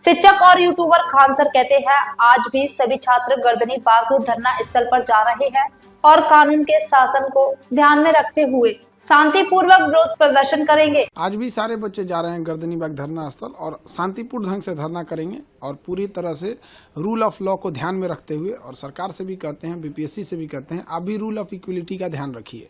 शिक्षक और YouTuber Khan sir कहते हैं आज भी सभी छात्र गर्दनी बाग धरना स्थल पर जा रहे हैं और कानून के शासन को ध्यान में रखते हुए शांतिपूर्वक विरोध प्रदर्शन करेंगे। आज भी सारे बच्चे जा रहे हैं गर्दनी बाग धरना स्थल और शांतिपूर्ण ढंग से धरना करेंगे और पूरी तरह से रूल ऑफ लॉ को ध्यान में रखते हुए, और सरकार से भी कहते हैं, बीपीएससी से भी कहते हैं, आप भी रूल ऑफ इक्वलिटी का ध्यान रखिए।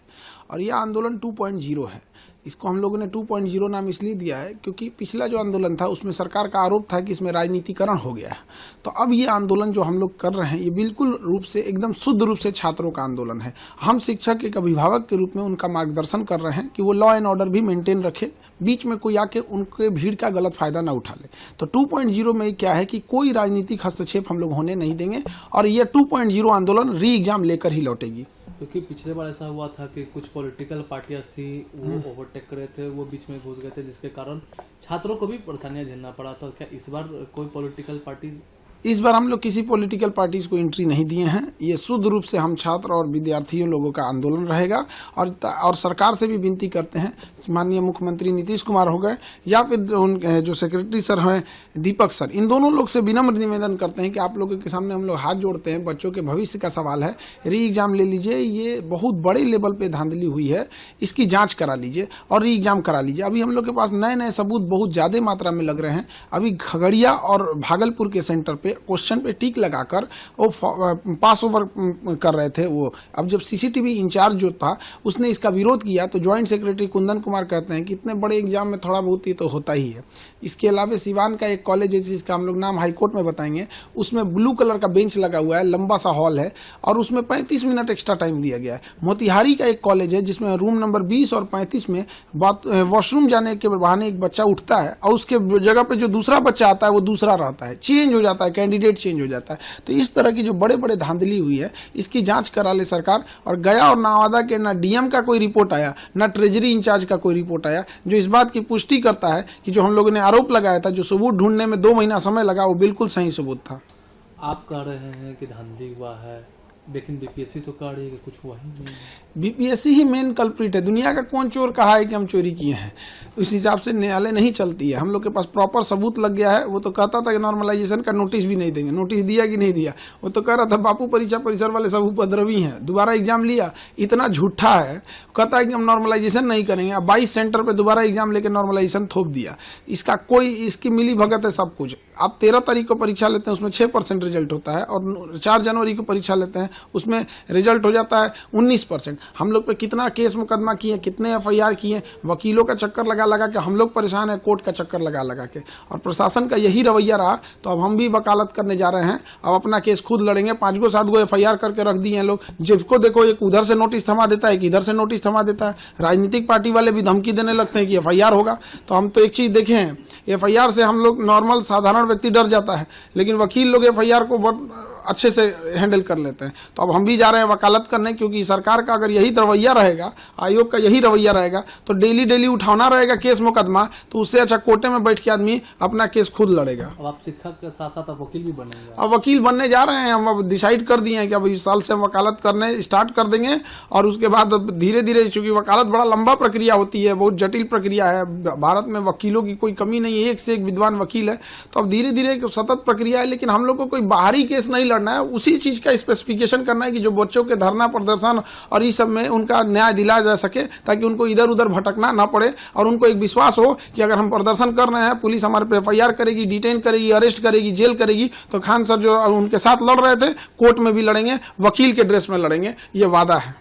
और यह आंदोलन 2.0 है। इसको हम लोगों ने 2.0 नाम इसलिए दिया है क्योंकि पिछला जो आंदोलन था उसमें सरकार का आरोप था कि इसमें राजनीतिकरण हो गया है। तो अब ये आंदोलन जो हम लोग कर रहे हैं ये बिल्कुल रूप से, एकदम शुद्ध रूप से छात्रों का आंदोलन है। हम शिक्षक एक अभिभावक के रूप में उनका मार्गदर्शन कर रहे हैं कि वो लॉ एंड ऑर्डर भी मेंटेन रखे, बीच में कोई आके उनके भीड़ का गलत फायदा ना उठा ले। तो 2.0 में क्या है कि कोई राजनीतिक हस्तक्षेप हम लोग होने नहीं देंगे और ये 2.0 आंदोलन री एग्जाम लेकर ही लौटेगी। क्योंकि पिछले बार ऐसा हुआ था कि कुछ पॉलिटिकल पार्टियां थी वो ओवरटेक कर रहे थे, वो बीच में घुस गए थे, जिसके कारण छात्रों को भी परेशानियां झेलना पड़ा। तो क्या इस बार कोई पॉलिटिकल पार्टी? इस बार हम लोग किसी पॉलिटिकल पार्टीज को एंट्री नहीं दिए हैं। ये शुद्ध रूप से हम छात्र और विद्यार्थियों लोगों का आंदोलन रहेगा। और सरकार से भी विनती करते हैं, माननीय मुख्यमंत्री नीतीश कुमार हो गए या फिर जो सेक्रेटरी सर हैं दीपक सर, इन दोनों लोग से विनम्र निवेदन करते हैं कि आप लोगों के सामने हम लोग हाथ जोड़ते हैं। बच्चों के भविष्य का सवाल है, री एग्जाम ले लीजिए। ये बहुत बड़े लेवल पे धांधली हुई है, इसकी जाँच करा लीजिए और री एग्जाम करा लीजिए। अभी हम लोग के पास नए नए सबूत बहुत ज़्यादा मात्रा में लग रहे हैं। अभी खगड़िया और भागलपुर के सेंटर पे क्वेश्चन पे टिक लगाकर वो पास ओवर कर रहे थे वो। अब जब सीसीटीवी इंचार्ज जो था उसने इसका विरोध किया तो ज्वाइंट सेक्रेटरी कुंदन कुमार कहते हैं कि इतने बड़े एग्जाम में थोड़ा बहुत ही तो होता ही है। इसके अलावा सिवान का एक कॉलेज है जिसका हम लोग नाम हाईकोर्ट में बताएंगे, उसमें ब्लू कलर का बेंच लगा हुआ है, लंबा सा हॉल है और उसमें 35 मिनट एक्स्ट्रा टाइम दिया गया है। मोतिहारी का एक कॉलेज है जिसमें रूम नंबर 20 और 35 में वॉशरूम जाने के बहाने एक बच्चा उठता है और उसके जगह पे जो दूसरा बच्चा आता है वो दूसरा रहता है, चेंज हो जाता है, कैंडिडेट चेंज हो जाता है। तो इस तरह की जो बड़े बड़े धांधली हुई है इसकी जांच करा ले सरकार। और गया और नवादा के ना डीएम का कोई रिपोर्ट आया, ना ट्रेजरी इंचार्ज का कोई रिपोर्ट आया जो इस बात की पुष्टि करता है कि जो हम लोगों ने आरोप लगाया था, जो सबूत ढूंढने में 2 महीना समय लगा, वो बिल्कुल सही सबूत था। आप कह रहे हैं कि धांधली हुआ है, लेकिन बीपीएससी तो कह रही है कि कुछ हुआ ही नहीं। बीपीएससी ही मेन कल्प्रिट है। दुनिया का कौन चोर कहा है कि हम चोरी किए हैं? उस हिसाब से न्यायालय नहीं चलती है। हम लोग के पास प्रॉपर सबूत लग गया है। वो तो कहता था कि नॉर्मलाइजेशन का नोटिस भी नहीं देंगे। नोटिस दिया कि नहीं दिया? वो तो कह रहा था बापू परीक्षा परिसर वाले सब उपद्रवी हैं, दोबारा एग्जाम लिया। इतना झूठा है, कहता है कि हम नॉर्मलाइजेशन नहीं करेंगे। अब 22 सेंटर पर दोबारा एग्जाम लेकर नॉर्मलाइजेशन थोप दिया। इसका कोई, इसकी मिली भगत है सब कुछ। आप 13 तारीख को परीक्षा लेते हैं उसमें 6% रिजल्ट होता है और 4 जनवरी को परीक्षा लेते हैं उसमें रिजल्ट हो जाता है 19%। हम लोग पे कितना केस मुकदमा किए, कितने एफआईआर किए, वकीलों का चक्कर लगा लगा के हम लोग परेशान है, कोर्ट का चक्कर लगा लगा के। और प्रशासन का यही रवैया रहा तो अब हम भी वकालत करने जा रहे हैं। अब अपना केस खुद लड़ेंगे। 5 गो 7 गो एफआईआर करके रख दिए हैं लोग। जिसको देखो एक उधर से नोटिस थमा देता है, एक इधर से नोटिस थमा देता है। राजनीतिक पार्टी वाले भी धमकी देने लगते हैं कि एफआईआर होगा। तो हम तो एक चीज देखे हैं, एफआईआर से हम लोग नॉर्मल साधारण व्यक्ति डर जाता है, लेकिन वकील लोग एफआईआर को बहुत अच्छे से हैंडल कर लेते हैं। तो अब हम भी जा रहे हैं वकालत करने, क्योंकि सरकार का अगर यही रवैया रहेगा, आयोग का यही रवैया रहेगा तो डेली डेली उठाना रहेगा केस मुकदमा, तो उससे अच्छा कोर्टे में बैठ के आदमी अपना केस खुद लड़ेगा। अब आप शिक्षक के साथ साथ अब वकील भी बनेंगे? अब वकील बनने जा रहे हैं हम। अब डिसाइड कर दिए हैं कि अब इस साल से हम वकालत करने स्टार्ट कर देंगे और उसके बाद धीरे धीरे, चूंकि वकालत बड़ा लंबा प्रक्रिया होती है, बहुत जटिल प्रक्रिया है। भारत में वकीलों की कोई कमी नहीं है, एक से एक विद्वान वकील है। तो अब धीरे धीरे सतत प्रक्रिया है, लेकिन हम लोग को कोई बाहरी केस नहीं लड़ना है। उसी चीज का स्पेसिफिकेशन करना है कि जो बच्चों के धरना प्रदर्शन और इस सब में उनका न्याय दिलाया जा सके, ताकि उनको इधर उधर भटकना ना पड़े और उनको एक विश्वास हो कि अगर हम प्रदर्शन कर रहे हैं, पुलिस हमारे पे एफआईआर करेगी, डिटेन करेगी, अरेस्ट करेगी, जेल करेगी। तो खान सर जो उनके साथ लड़ रहे थे, कोर्ट में भी लड़ेंगे, वकील के ड्रेस में लड़ेंगे, ये वादा है।